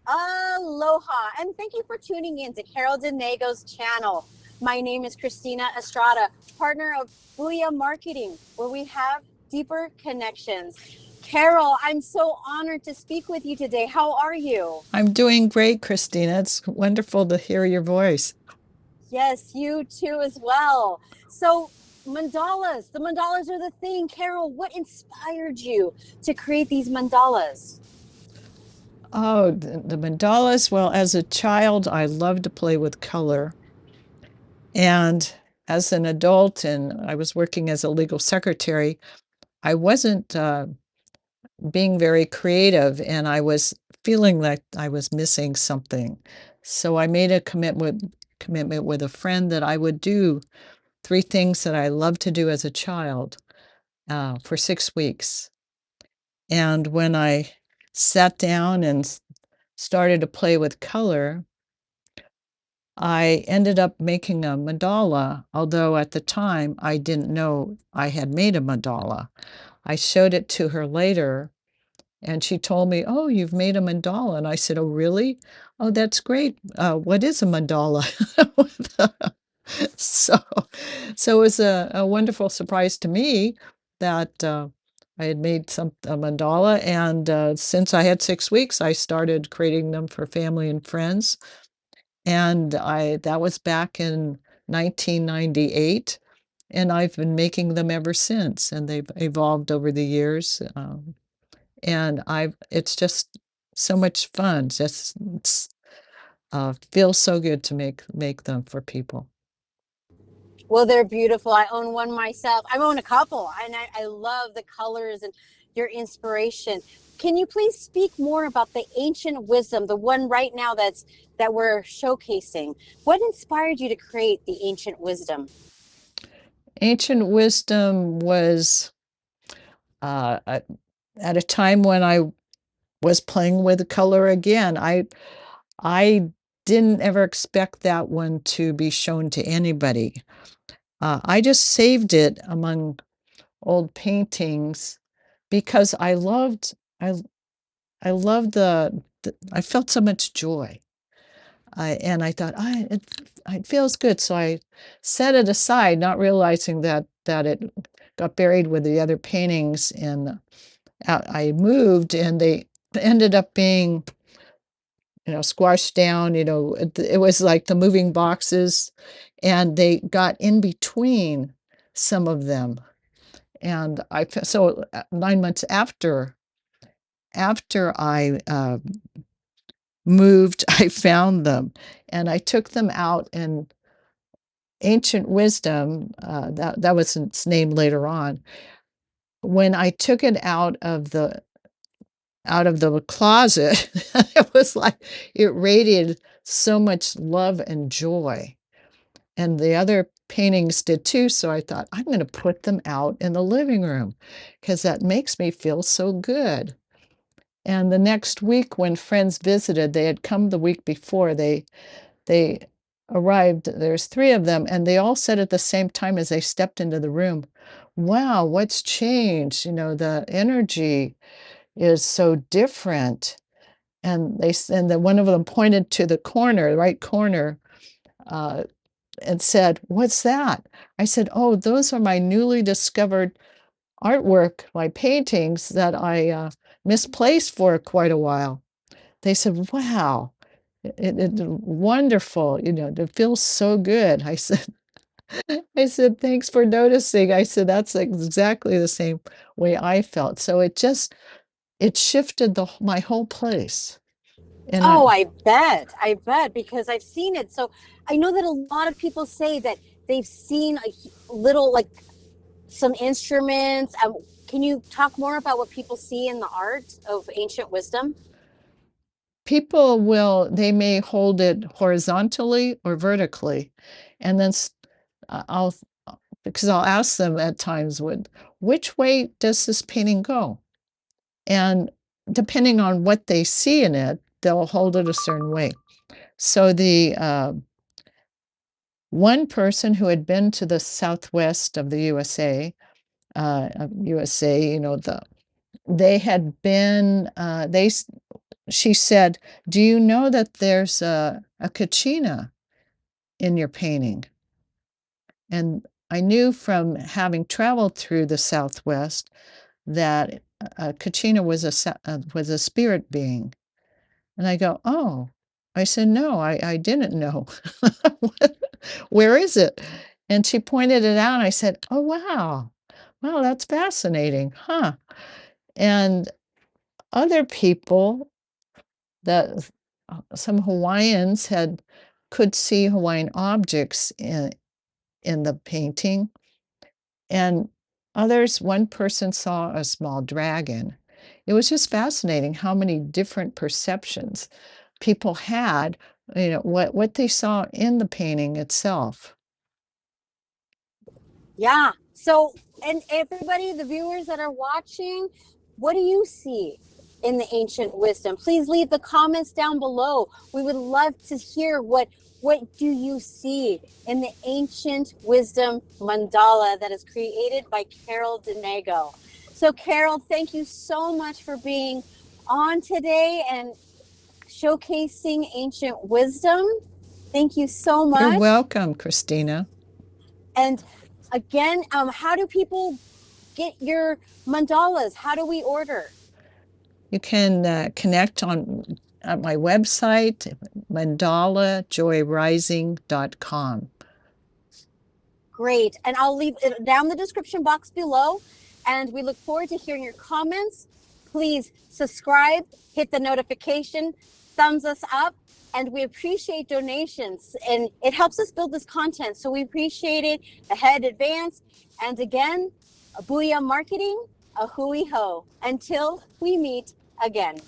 Aloha, and thank you for tuning in to Carol Denego's channel. My name is Christina Estrada, partner of Booyah Marketing, where we have deeper connections. Carol, I'm so honored to speak with you today. How are you? I'm doing great, Christina. It's wonderful to hear your voice. Yes, you too as well. So, mandalas, the mandalas are the thing. Carol, what inspired you to create these mandalas? Oh, the mandalas. Well, as a child, I loved to play with color. And as an adult, and I was working as a legal secretary, I wasn't being very creative, and I was feeling like I was missing something. So I made a commitment with a friend that I would do three things that I loved to do as a child for 6 weeks. And when I sat down and started to play with color, I ended up making a mandala, although at the time I didn't know I had made a mandala. I showed it to her later and she told me, "Oh, you've made a mandala." And I said, "Oh, really? Oh, that's great. What is a mandala?" so, so it was a wonderful surprise to me that I had made a mandala. And since I had 6 weeks, I started creating them for family and friends. And that was back in 1998, and I've been making them ever since, and they've evolved over the years. And I've it's just so much fun. Just feels so good to make them for people. Well, they're beautiful. I own one myself. I own a couple, and I love the colors and your inspiration. Can you please speak more about the ancient wisdom, the one right now that we're showcasing? What inspired you to create the ancient wisdom? Ancient wisdom was at a time when I was playing with color again. I didn't ever expect that one to be shown to anybody. I just saved it among old paintings because I I loved I felt so much joy. And I thought, it feels good. So I set it aside, not realizing that it got buried with the other paintings. And I moved, and they ended up being, squashed down. It was like the moving boxes, and they got in between some of them. And so 9 months after I moved, I found them, and I took them out. And ancient wisdom, that was its name later on. When I took it out of the closet, it was like it radiated so much love and joy. And the other paintings did too. So I thought, I'm going to put them out in the living room because that makes me feel so good. And the next week, when friends visited, they had come the week before. They arrived. There's three of them, and they all said at the same time as they stepped into the room, "Wow, what's changed? The energy is so different." And then one of them pointed to the corner, the right corner, uh, and said, "What's that?" I said, "Oh, those are my newly discovered artwork, my paintings that I misplaced for quite a while." They said, "Wow, wonderful, it feels so good." I said, "Thanks for noticing." I said, "That's exactly the same way I felt." So it shifted my whole place. And Oh, I bet, because I've seen it. So I know that a lot of people say that they've seen a little, like some instruments. Can you talk more about what people see in the art of ancient wisdom? they may hold it horizontally or vertically. And then I'll, because I'll ask them at times, which way does this painting go? And depending on what they see in it, they'll hold it a certain way. So the one person who had been to the southwest of the USA, they had been, she said, "Do you know that there's a kachina in your painting?" And I knew from having traveled through the Southwest that kachina was a spirit being. And I go, "Oh." I said, "No, I didn't know." "Where is it?" And she pointed it out, and I said, "Oh, wow. Wow, that's fascinating, huh?" And other people that some Hawaiians could see Hawaiian objects in the painting, and others, one person saw a small dragon. It was just fascinating how many different perceptions people had, what they saw in the painting itself. Yeah. So, and everybody, the viewers that are watching, what do you see in the ancient wisdom? Please leave the comments down below. We would love to hear what do you see in the ancient wisdom mandala that is created by Carol Denego. So, Carol, thank you so much for being on today and showcasing ancient wisdom. Thank you so You're much. welcome, Christina. And again, how do people get your mandalas? How do we order? You can connect at my website, mandalajoyrising.com. Great. And I'll leave it down the description box below. And we look forward to hearing your comments. Please subscribe, hit the notification, thumbs us up, and we appreciate donations. And it helps us build this content. So we appreciate it ahead advance. And again, a Booyah Marketing, a hui ho. Until we meet again.